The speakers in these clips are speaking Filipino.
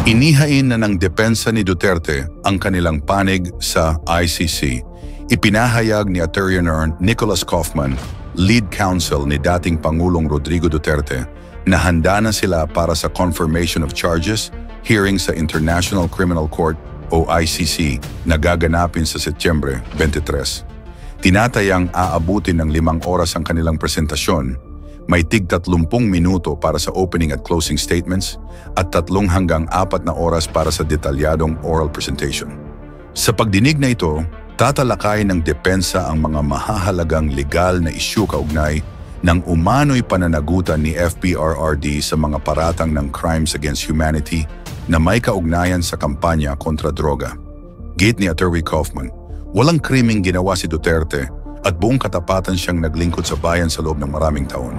Inihain na ng depensa ni Duterte ang kanilang panig sa ICC. Ipinahayag ni Attorney General Nicholas Kaufman, lead counsel ni dating Pangulong Rodrigo Duterte, na handa na sila para sa confirmation of charges hearing sa International Criminal Court o ICC na gaganapin sa Setyembre 23. Tinatayang aabutin ng 5 oras ang kanilang presentasyon. May tig 30 minuto para sa opening at closing statements at 3 hanggang 4 na oras para sa detalyadong oral presentation. Sa pagdinig na ito, tatalakayin ng depensa ang mga mahahalagang legal na isyu kaugnay ng umano'y pananagutan ni FPRRD sa mga paratang ng crimes against humanity na may kaugnayan sa kampanya kontra droga. Gate ni Attorney Kaufman, walang krimeng ginawa si Duterte at buong katapatan siyang naglingkod sa bayan sa loob ng maraming taon.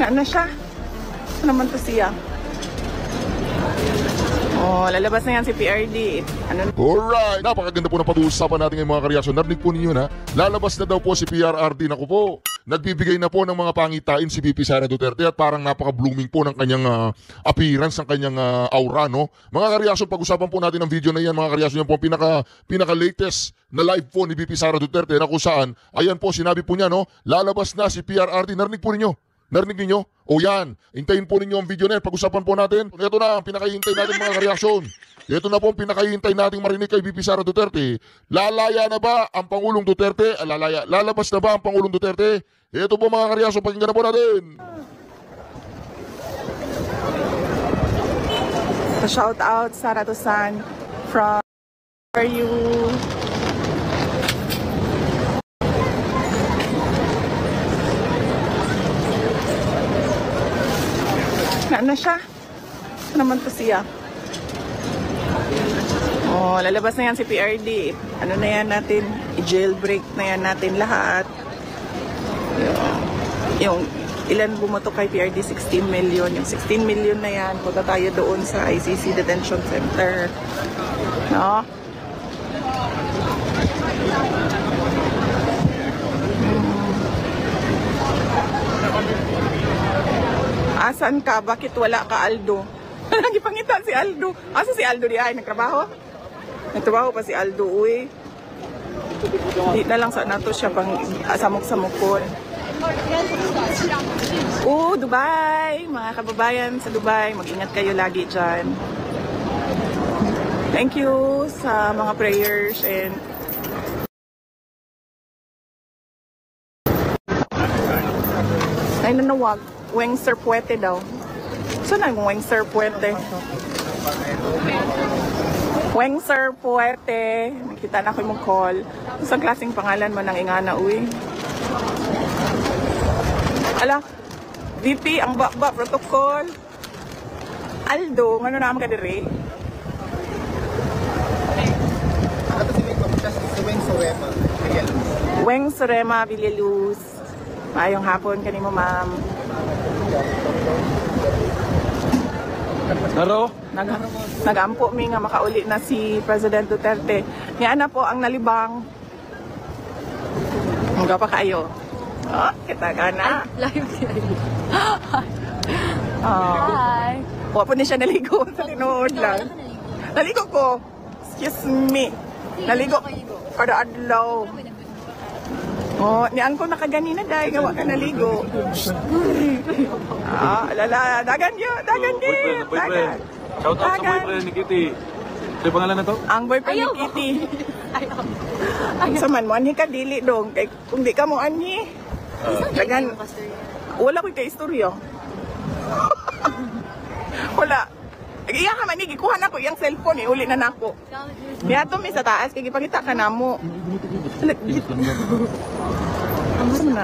Ano siya? Ano naman to siya? Oh, lalabas na yan si PRD. Ano? Alright, napakaganda po ng pag-uusapan natin ngayong mga kareaksyon. Narinig po ninyo na, lalabas na daw po si PRRD. Naku po, nagbibigay na po ng mga pangitain si VP Sara Duterte at parang napaka-blooming po ng kanyang appearance, ng kanyang aura, no? Mga kareaksyon, pag-usapan po natin ang video na yan, mga kareaksyon, yan po ang pinaka-latest na live po ni VP Sara Duterte na kung saan, ayan po, sinabi po niya, no? Lalabas na si PRRD. Narinig po ninyo? Narinig ninyo? O yan, hintayin po ninyo ang video na yan. Pag-usapan po natin. Ito na ang pinakahihintay natin mga kareaksyon. Ito na po ang pinakahihintay nating marinig kay VP Sara Duterte. Lalaya na ba ang Pangulong Duterte? Lalabas na ba ang Pangulong Duterte? Ito po mga kareaksyon, pakinggan na po natin. Shout out Sara Tusan from where you ano siya? Ano naman to siya? Oh, lalabas na yan si PRD. Ano na yan natin? I-jailbreak na yan natin lahat. Yung ilan bumoto kay PRD? 16 million. Yung 16 million na yan, punta tayo doon sa ICC Detention Center. No? Asan ka? Bakit wala ka, Aldo? Nagipangita si Aldo. Asa si Aldo di ay? Nagtrabaho? Nagtrabaho pa si Aldo, uy. Di na lang sa nato siya pang samok-samokon. Dubai! Mga kababayan sa Dubai, mag-ingat kayo lagi dyan. Thank you sa mga prayers and ay nanawag. Weng Sir Puete daw. Saan ang Weng Sir Puete? Weng Sir Puete. Nakita na ko yung call. Saan klaseng pangalan mo ng ingana, uwi? Ala, VP, ang bakba protocol. Aldo, ano naman ka diri? Weng Surema Villaluz. Maayong hapon kanimo, ma'am. Naro? Nagampo mi nga makauli na si President Duterte. Niya na po ang nalibang. Mga pa kayo. Oh, kita ka na. Live yan. Hi. Huwag po niya siya naligo. Sa tinood lang. Naligo ko. Excuse me. Naligo. Kada adlaw. Oh, niyan ko nakaganina dahil gawa ka naligo. Alala, dagan yun, dagan din. Dagan. Shout out sa boyfriend ni Kitty. Ano pangalan na to? Ang boyfriend ni Kitty. Sa man mo, anhi ka dili dong. Kay, kung di ka mo anhi. Dagan. Wala ko kay istorya. Wala. Iya ka man, gikuha na ko yung cellphone, uli na nako. Kaya ito may sa taas, kaya gipangita ka na mo. Ano na?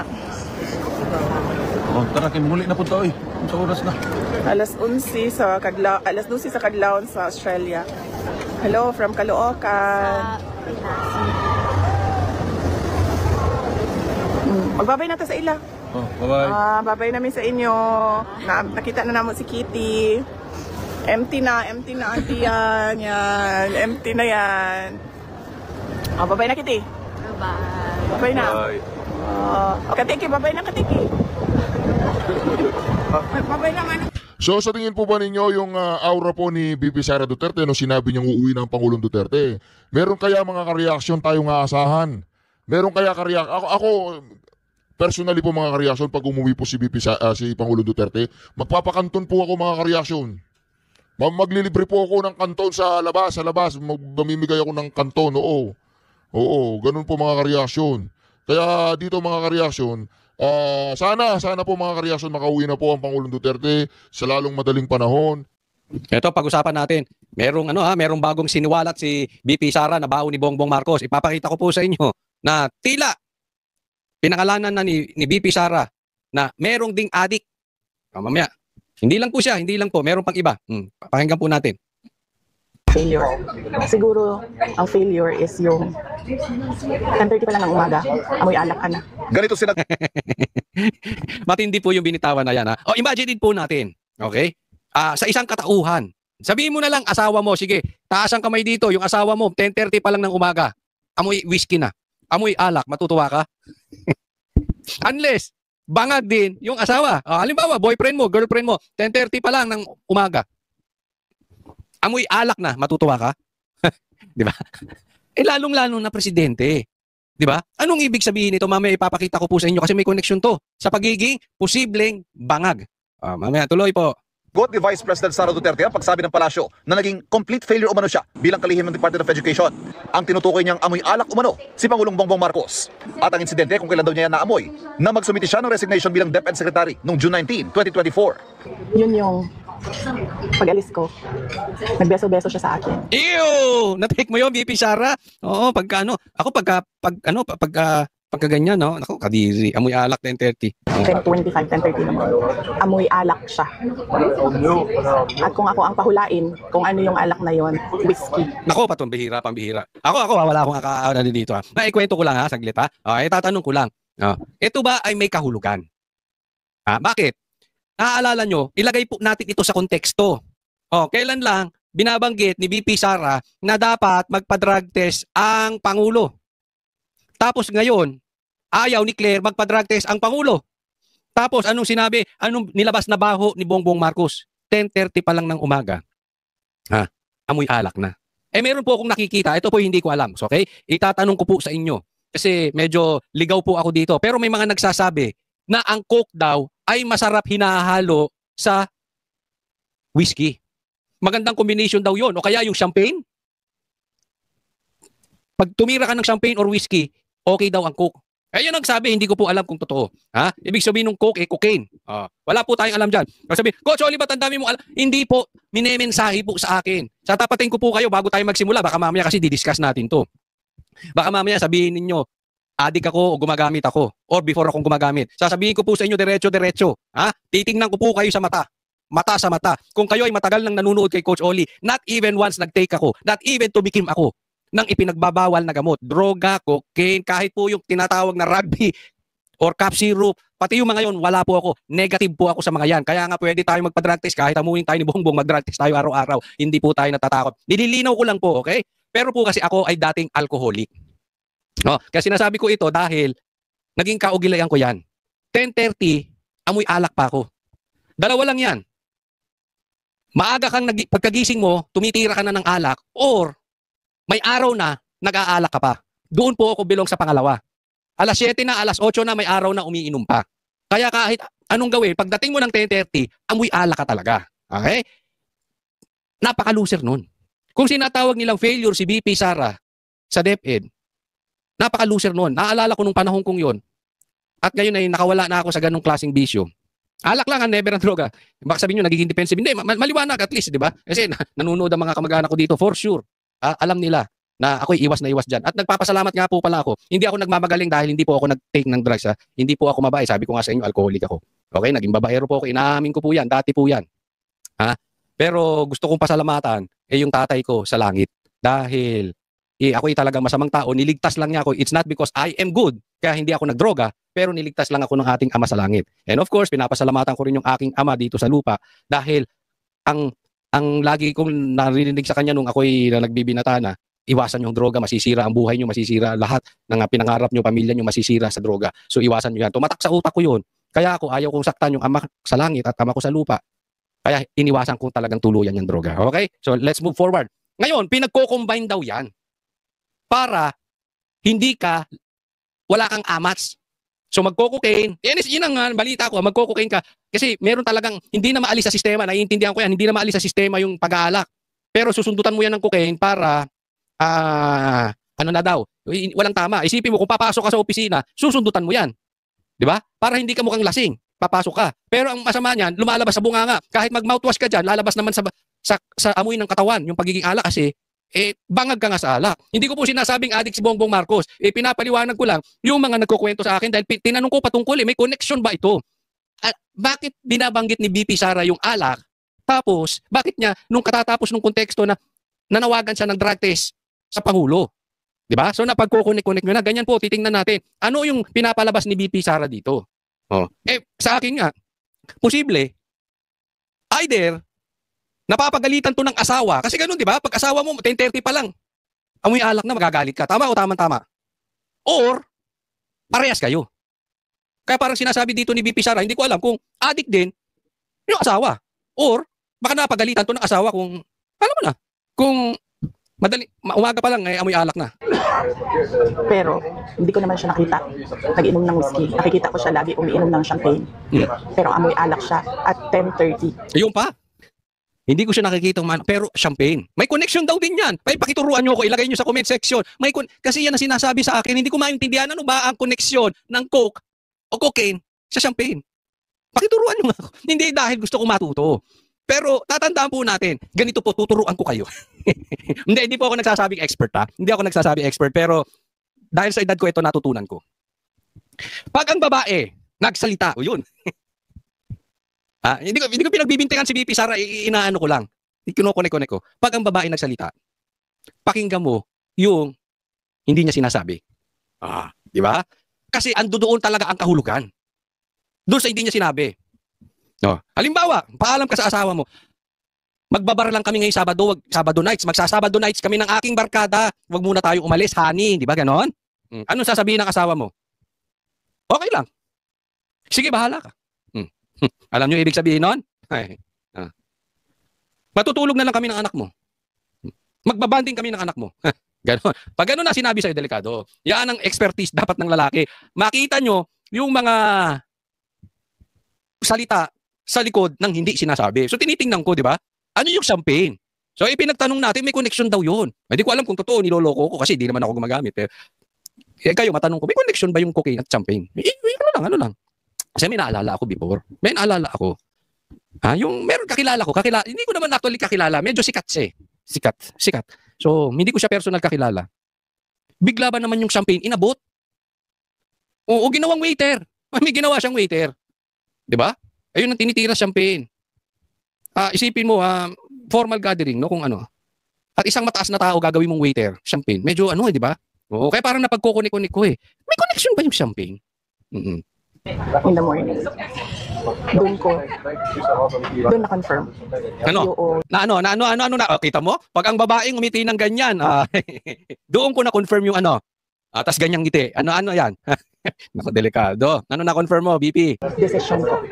Oh, tara, kayo muli na po ito, sa oras na. Alas 11 sa Kadlaw, alas 12 sa Kadlaw sa Australia. Hello from Caloocan. Magbabay na ta sa ila. Oh, bye-bye. Babay namin sa inyo. Nakita na namin si Kitty. Empty na auntie yan. Yan, empty na yan. Babay na, Kitty. Bye. Babay na. Bye. Katiki, babay na, Katiki. Babay naman. So sa tingin po ba ninyo yung aura po ni VP Sara Duterte nung sinabi niyang uuwi ng Pangulong Duterte, meron kaya mga kareaksyon tayong aasahan? Meron kaya ako personally po mga kareaksyon pag umuwi po si si Pangulong Duterte, magpapakanton po ako mga kareaksyon. Maglilibre po ako ng kanton sa labas, mamimigay ako ng kanton, Oo, ganun po mga kareaksyon. Kaya dito mga kareaksyon, sana po mga kareaksyon makauwi na po ang Pangulong Duterte sa lalong madaling panahon. Ito, pag-usapan natin. Merong bagong siniwalat si VP Sara na baon ni Bongbong Marcos. Ipapakita ko po sa inyo na tila pinangalanan na ni VP Sara na merong ding adik. Mamaya. Hindi lang po, meron pang iba. Pakinggan po natin. Failure. Siguro, ang failure is yung 10:30 pa lang ng umaga, amoy alak ka na. Ganito sila. Matindi po yung binitawan na yan. Ha? O imagine din po natin, okay? Sa isang katauhan, sabihin mo na lang asawa mo, sige, taas ang kamay dito, yung asawa mo, 10:30 pa lang ng umaga, amoy whiskey na, amoy alak, matutuwa ka? Unless, bangag din yung asawa. Halimbawa, boyfriend mo, girlfriend mo, 10:30 pa lang ng umaga, amoy alak na, matutuwa ka? Di ba? Lalong-lalo na presidente. Di ba? Anong ibig sabihin nito? Mamaya ipapakita ko po sa inyo kasi may connection to sa pagiging posibleng bangag. Mamaya tuloy po. Got ni Vice President Sara Duterte ang pagsabi ng palasyo na naging complete failure umano siya bilang kalihim ng Department of Education. Ang tinutukoy niyang amoy alak umano si Pangulong Bongbong Marcos. At ang insidente kung kailan daw niya naamoy na magsumiti siya ng resignation bilang DepEd Secretary noong June 19, 2024. Yun yung pag-alis ko. Nagbeso-beso siya sa akin. Ew! Na-take mo yun, VP Sara? Oo, pagka ganyan, no? Naku, kadiri. Amoy alak, 10:30. 10:25, 10:30 naman. Amoy alak siya. At kung ako ang pahulain, kung ano yung alak na yon, whiskey. Naku, pambihira. Ako, wala akong ano dito. Naikwento ko lang ha, saglit ha. Tatanong ko lang. Ito ba ay may kahulugan? Bakit? Naaalala nyo, ilagay po natin ito sa konteksto. Kailan lang binabanggit ni VP Sara na dapat magpa-drug test ang Pangulo. Tapos ngayon, ayaw ni Claire magpa-drug test ang Pangulo. Tapos anong sinabi? Anong nilabas na baho ni Bongbong Marcos? 10:30 pa lang ng umaga. Amoy alak na. Meron po akong nakikita. Ito po hindi ko alam. So, okay? Itatanong ko po sa inyo. Kasi medyo ligaw po ako dito. Pero may mga nagsasabi na ang Coke daw ay masarap hinahalo sa whiskey. Magandang combination daw yon. O kaya yung champagne. Pag tumira ka ng champagne or whiskey, okay daw ang Coke. Yun ang sabi, hindi ko po alam kung totoo. Ibig sabihin ng Coke, cocaine. Wala po tayong alam dyan. Sabi, Coach Oliver, ang dami mong alam. Hindi po, minemensahe po sa akin. Sa tapatin ko po kayo bago tayo magsimula. Baka mamaya kasi didiscuss natin to. Baka mamaya sabihin ninyo, adik ako o gumagamit ako. Or before akong gumagamit. Sasabihin ko po sa inyo, diretso. Titingnan ko po kayo sa mata. Mata sa mata. Kung kayo ay matagal nang nanonood kay Coach Oli, not even once nag-take ako. Not even tumikim ako ng ipinagbabawal na gamot. Droga, cocaine, kahit po yung tinatawag na rugby or cough syrup, pati yung mga yon, wala po ako. Negative po ako sa mga yan. Kaya nga pwede tayo magpa-drug test kahit amuin tayo ni Bongbong, mag-drug test tayo araw-araw. Hindi po tayo natatakot. Nililinaw ko lang po, okay? Pero po kasi ako ay dating alcoholic. Kaya sinasabi ko ito dahil naging kaugilayan ko yan. 10:30, amoy alak pa ako. Dalawa lang yan. Maaga kang pagkagising mo, tumitira ka na ng alak or may araw na nag-aalak ka pa. Doon po ako bilong sa pangalawa. Alas 7 na, alas 8 na, may araw na umiinom pa. Kaya kahit anong gawin, pagdating mo ng 10:30, amoy alak ka talaga. Okay? Napaka-loser nun. Kung sinatawag nilang failure si VP Sara sa DepEd, napaka-loser nun. Naalala ko nung panahon kong yon. At ngayon ay nakawala na ako sa ganong klaseng bisyo. Alak lang, never ang droga. Baka sabihin nyo, nagiging defensive. Hindi, maliwanag at least, di ba? Kasi nanonood ang mga kamag-anak ko dito, for sure. Alam nila na ako'y iwas na iwas dyan. At nagpapasalamat nga po pala ako. Hindi ako nagmamagaling dahil hindi po ako nag-take ng drugs. Hindi po ako mabae. Sabi ko nga sa inyo, alcoholic ako. Okay, naging babaero po ako. Inaamin ko po yan. Dati po yan. Pero gusto kong pasalamatan yung tatay ko sa langit. Dahil ako'y talagang masamang tao. Niligtas lang niya ako. It's not because I am good. Kaya hindi ako nagdroga. Pero niligtas lang ako ng ating Ama sa langit. And of course, pinapasalamatan ko rin yung aking Ama dito sa lupa. Dahil ang lagi kong narinig sa kanya nung ako'y nagbibinata na, iwasan yung droga, masisira ang buhay nyo, masisira lahat ng pinangarap nyo, pamilya nyo, masisira sa droga. So iwasan nyo yan. Tumatak sa utak ko yun. Kaya ako, ayaw kong saktan yung Ama sa langit at Ama ko sa lupa. Kaya iniwasan ko talagang tuluyan yung droga. Okay? So let's move forward. Ngayon, pinagko-combine daw yan para wala kang amats. So magko-cocaine, yun ang balita ko, magko-cocaine ka. Kasi meron talagang, hindi na maalis sa sistema, naiintindihan ko yan, hindi na maalis sa sistema yung pag-aalak. Pero susundutan mo yan ng cocaine para, ano na daw, walang tama. Isipin mo, kung papasok ka sa opisina, susundutan mo yan. Di ba? Para hindi ka mukhang lasing, papasok ka. Pero ang masama niyan, lumalabas sa bunganga. Kahit mag-mouthwash ka dyan, lalabas naman sa amoy ng katawan, yung pagiging alak kasi, bangag ka nga sa alak. Hindi ko po sinasabing addict si Bongbong Marcos. Pinapaliwanag ko lang yung mga nagkukwento sa akin dahil tinanong ko patungkol, may connection ba ito? At bakit binabanggit ni BP Sara yung alak? Tapos, bakit niya, nung katatapos ng konteksto na nanawagan siya ng drug test sa Pangulo? Diba? So, napagkukunik-kunik nyo na. Ganyan po, titingnan natin. Ano yung pinapalabas ni BP Sara dito? Sa akin nga, posible, either, napapagalitan to ng asawa. Kasi ganun, di ba? Pag asawa mo, 10:30 pa lang. Amoy alak na, magagalit ka. Tama o tama-tama? Or, parehas kayo. Kaya parang sinasabi dito ni BP Sara, hindi ko alam kung addict din yung asawa. Or, baka napagalitan to ng asawa kung, alam mo na, kung umaga pa lang, amoy alak na. Pero hindi ko naman siya nakita nag-inom ng whiskey. Nakikita ko siya lagi umiinom ng champagne. Pero amoy alak siya at 10:30. Ayun pa. Hindi ko siya nakikita pero champagne. May connection daw din yan. May pakituruan nyo ako, ilagay nyo sa comment section. Kasi yan ang sinasabi sa akin, hindi ko maintindihan ano ba ang connection ng coke o cocaine sa champagne. Pakituruan nyo nga ako. Hindi dahil gusto ko matuto. Pero tatandaan po natin, ganito po, tuturuan ko kayo. Hindi po ako nagsasabing expert ha. Hindi ako nagsasabing expert, pero dahil sa edad ko ito, natutunan ko. Pag ang babae, nagsalita, o yun. Hindi ko pinagbibintangan si BP Sara, inaano ko lang. Kinukonek-konek ko. Pag ang babae nagsalita, pakinggan mo yung hindi niya sinasabi. Di ba? Kasi ando doon talaga ang kahulugan. Doon sa hindi niya sinabi. No. Halimbawa, paalam ka sa asawa mo, magbabar lang kami ngayong Sabado nights. Magsasabado nights kami ng aking barkada. Huwag muna tayo umalis, honey. Di ba ganon? Anong sasabihin ng asawa mo? Okay lang. Sige, bahala ka. Alam niyo ibig sabihin nun? Matutulog na lang kami ng anak mo. Magbabanding kami ng anak mo. Ganon. Pag gano'n na sinabi sa'yo, delikado. Yan ang expertise dapat ng lalaki. Makita nyo yung mga salita sa likod ng hindi sinasabi. So tinitingnan ko, di ba? Ano yung champagne? So ipinagtanong natin, may connection daw yun. Hindi ko alam kung totoo, niloloko ko kasi di naman ako gumagamit. Kayo, matanong ko, may connection ba yung cocaine at champagne? Ano lang. Kasi may naalala ako before. May naalala ako. Yung meron kakilala ko. Hindi ko naman actually kakilala. Medyo sikat siya. Sikat. So, hindi ko siya personal kakilala. Bigla ba naman yung champagne inabot? Oo, ginawang waiter. May ginawa siyang waiter. Diba? Ayun ang tinitira champagne. Isipin mo, formal gathering, no? Kung ano. At isang mataas na tao gagawin mong waiter, champagne. Medyo di ba? Oo, kaya parang napagkukunik-kunik ko eh. May connection ba yung champagne? In the morning. Doon na-confirm. Ano? Kita mo? Pag ang babaeng umiti ng ganyan, doon ko na-confirm yung ano. Tas ganyang ngiti. Ano yan? Naku, delikado. Ano na-confirm mo, BP? Decision ko.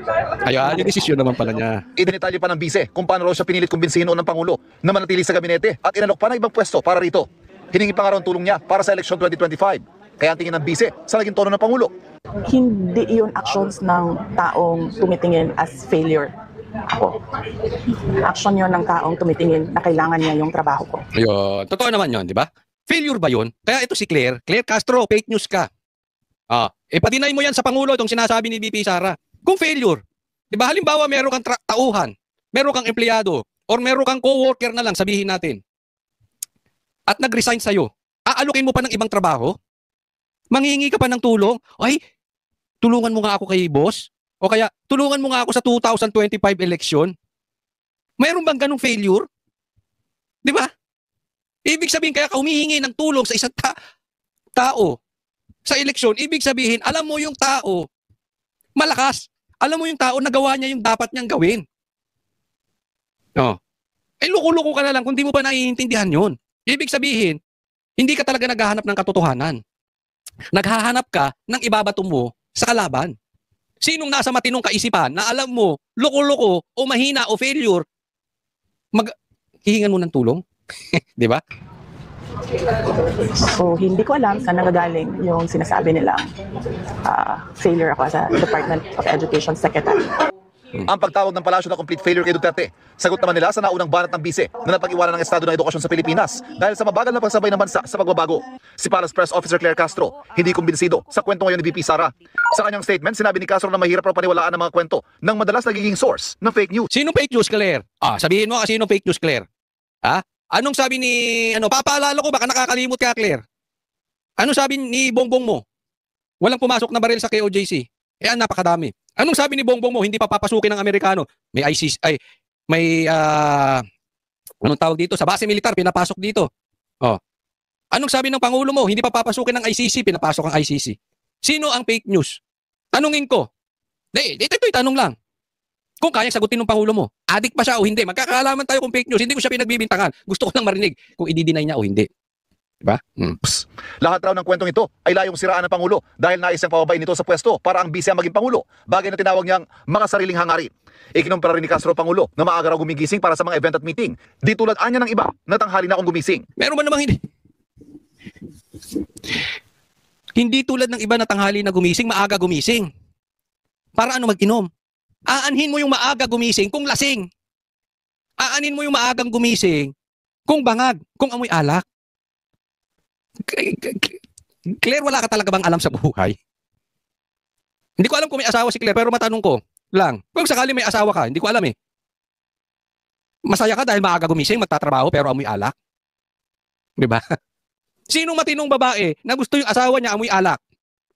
Ayun, yung desisyon naman pala niya. Idinitalye pa ng bise kung paano raw siya pinilit kumbinsihin noon ng Pangulo na manatili sa gabinete at inalok pa ng ibang pwesto para rito. Hiningi pa nga raw ang tulong niya para sa eleksyon 2025. Kaya ang tingin ng bise sa naging tono ng Pangulo. Hindi yun actions ng taong tumitingin as failure ako. Action yun ng taong tumitingin na kailangan niya yung trabaho ko. Ayun, totoo naman yun, di ba? Failure ba yun? Kaya ito si Claire Castro, fake news ka. Pa-deny mo yan sa Pangulo itong sinasabi ni BP Sara. Kung failure, di ba halimbawa meron kang tauhan, meron kang empleyado, or meron kang co-worker na lang, sabihin natin, at nag-resign sa'yo, aalukin mo pa ng ibang trabaho? Manghihingi ka pa ng tulong? Ay, tulungan mo nga ako kay boss? O kaya, tulungan mo nga ako sa 2025 election? Mayroon bang ganong failure? Di ba? Ibig sabihin, kaya ka humihingi ng tulong sa isang tao sa eleksyon, ibig sabihin, alam mo yung tao, malakas. Alam mo yung tao, nagawa niya yung dapat niyang gawin. Loko-loko ka na lang kung di mo pa naiintindihan yun. Ibig sabihin, hindi ka talaga naghahanap ng katotohanan. Naghahanap ka ng ibabato mo sa kalaban. Sinong nasa matinong kaisipan na alam mo, loko-loko o mahina o failure, hihingan mo ng tulong? Di ba? So, hindi ko alam saan nagagaling yung sinasabi nilang failure ako sa Department of Education Secretary. Ang pagtawag ng palasyo na complete failure kay Duterte, sagot naman nila sa naunang banat ng bise na napag-iwanan ng Estado ng Edukasyon sa Pilipinas dahil sa mabagal na pagsabay ng bansa sa pagbabago. Si Palace Press Officer Claire Castro, hindi kumbinsido sa kwento ngayon ni VP Sara. Sa kanyang statement, sinabi ni Castro na mahirap raw paniwalaan ng mga kwento ng madalas nagiging source ng fake news. Sino fake news, Claire? Sabihin mo sino fake news, Claire? Ha? Anong sabi ni, papaalala ko, baka nakakalimot ka, Claire. Anong sabi ni Bongbong mo? Walang pumasok na baril sa KOJC. Napakadami. Anong sabi ni Bongbong mo? Hindi pa papasukin ng Amerikano. May ICC, anong tawag dito? Sa base militar, pinapasok dito. Anong sabi ng Pangulo mo? Hindi pa papasukin ng ICC, pinapasok ang ICC. Sino ang fake news? Tanungin ko. Ito'y tanong lang. Kung kayang sagutin ng Pangulo mo, adik pa siya o hindi, magkakaalaman tayo kung fake news. Hindi ko siya pinagbibintangan. Gusto ko lang marinig kung i-deny niya o hindi. Diba? Lahat raw ng kwentong ito ay layong siraan ng Pangulo dahil nais niyang pababain nito sa pwesto para ang bise ang maging Pangulo, bagay na tinawag niyang makasariling hangarin. Ikinumpara rin ni Castro Pangulo na maaga raw gumigising para sa mga event at meeting. Di tulad anya ng iba na tanghali na akong gumising. Meron ba namang hindi? Hindi tulad ng iba na tanghali na gumising, maaga gumising. Para ano mag-inom? Aanhin mo yung maaga gumising kung lasing. Aanhin mo yung maagang gumising kung bangag, kung amoy alak. Claire, wala ka talaga bang alam sa buhay? Hindi ko alam kung may asawa si Claire, pero matanong ko lang. Kung sakali may asawa ka, hindi ko alam eh. Masaya ka dahil maaga gumising, magtatrabaho, pero amoy alak? Diba? Sinong matinong babae na gusto yung asawa niya amoy alak,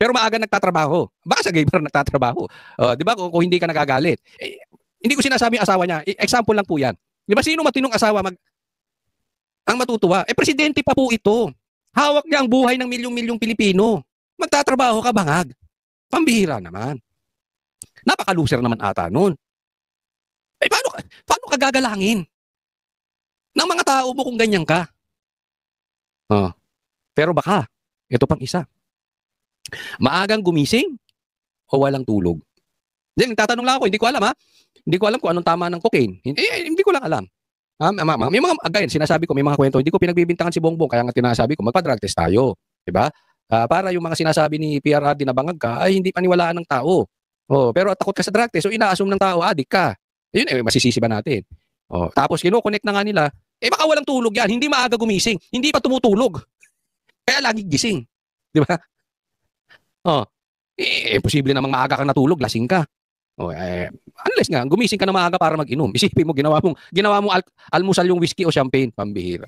pero maaga nagtatrabaho? Baka sa gay bar nagtatrabaho. Diba? Kung hindi ka nagagalit. Hindi ko sinasabi yung asawa niya. Example lang po yan. Diba? Sino matinong asawa ang matutuwa? Presidente pa po ito. Hawak niya ang buhay ng milyong-milyong Pilipino. Magtatrabaho ka bangag. Pambihira naman. Napaka-loser naman ata nun. Paano ka gagalangin ng mga tao mo kung ganyan ka? Pero baka, ito pang isa. Maagang gumising o walang tulog? Nagtatanong lang ako, hindi ko alam ha. Hindi ko alam kung anong tama ng cocaine. Hindi ko lang alam. May mga, again, sinasabi ko, may mga kwento, hindi ko pinagbibintangan si Bongbong, kaya nga tinasabi ko, magpa-drug test tayo. Diba? Para yung mga sinasabi ni PRRD na bangag ka, ay hindi paniwalaan ng tao. Pero takot ka sa drug test, so ina-assume ng tao, adik ka. Yun, masisisi ba natin? Tapos kino-connect na nga nila, baka walang tulog yan, hindi maaga gumising, hindi pa tumutulog. Kaya lagi gising. Diba? Posible namang maaga kang natulog, lasing ka. Unless nga, gumising ka na maaga para mag-inom. Isipin mo, ginawa mong almusal yung whiskey o champagne, pambihira.